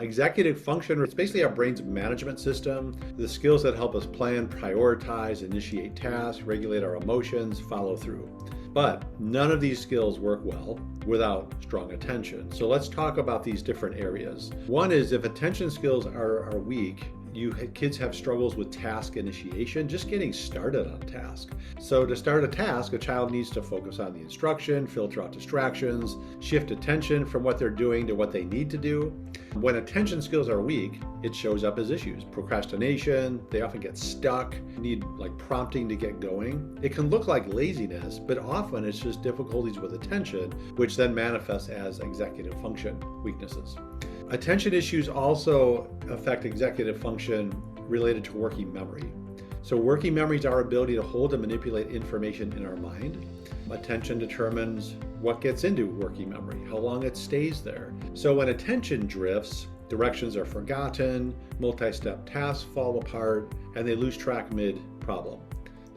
Executive function is basically our brain's management system, the skills that help us plan, prioritize, initiate tasks, regulate our emotions, follow through. But none of these skills work well without strong attention. So let's talk about these different areas. One is if attention skills are weak, kids have struggles with task initiation, just getting started on task. So to start a task, a child needs to focus on the instruction, filter out distractions, shift attention from what they're doing to what they need to do. When attention skills are weak, it shows up as issues. Procrastination, they often get stuck, need prompting to get going. It can look like laziness, but often it's just difficulties with attention, which then manifests as executive function weaknesses. Attention issues also affect executive function related to working memory. So working memory is our ability to hold and manipulate information in our mind. Attention determines what gets into working memory, how long it stays there. So when attention drifts, directions are forgotten, multi-step tasks fall apart, and they lose track mid-problem.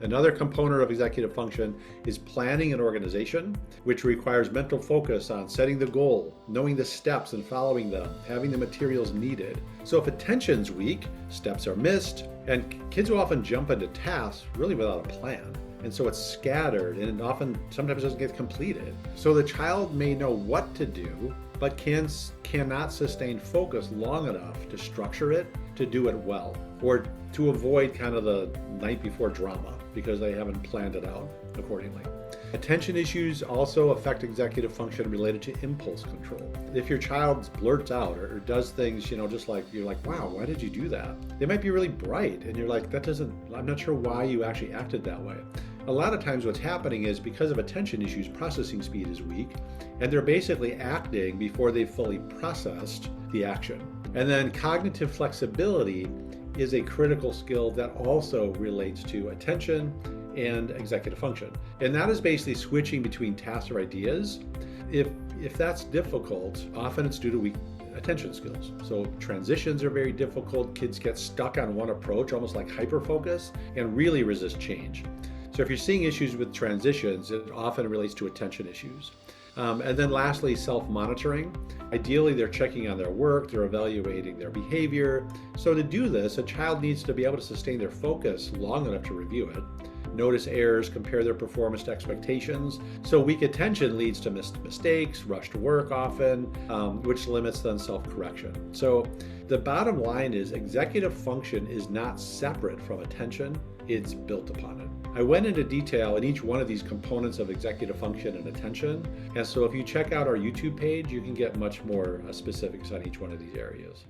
Another component of executive function is planning and organization, which requires mental focus on setting the goal, knowing the steps and following them, having the materials needed. So if attention's weak, steps are missed, and kids will often jump into tasks really without a plan. And so it's scattered and sometimes doesn't get completed. So the child may know what to do, but cannot sustain focus long enough to structure it, to do it well, or to avoid kind of the night before drama because they haven't planned it out accordingly. Attention issues also affect executive function related to impulse control. If your child blurts out or does things, just like you're like, wow, why did you do that? They might be really bright and you're like, I'm not sure why you actually acted that way. A lot of times what's happening is because of attention issues, processing speed is weak, and they're basically acting before they've fully processed the action. And then cognitive flexibility is a critical skill that also relates to attention and executive function. And that is basically switching between tasks or ideas. If that's difficult, often it's due to weak attention skills. So transitions are very difficult. Kids get stuck on one approach, almost like hyper-focus, and really resist change. So if you're seeing issues with transitions, it often relates to attention issues. And then lastly, self-monitoring. Ideally, they're checking on their work, they're evaluating their behavior. So to do this, a child needs to be able to sustain their focus long enough to review it, notice errors, compare their performance to expectations. So weak attention leads to mistakes, rushed work often, which limits then self-correction. So the bottom line is executive function is not separate from attention, it's built upon it. I went into detail in each one of these components of executive function and attention. And so if you check out our YouTube page, you can get much more specifics on each one of these areas.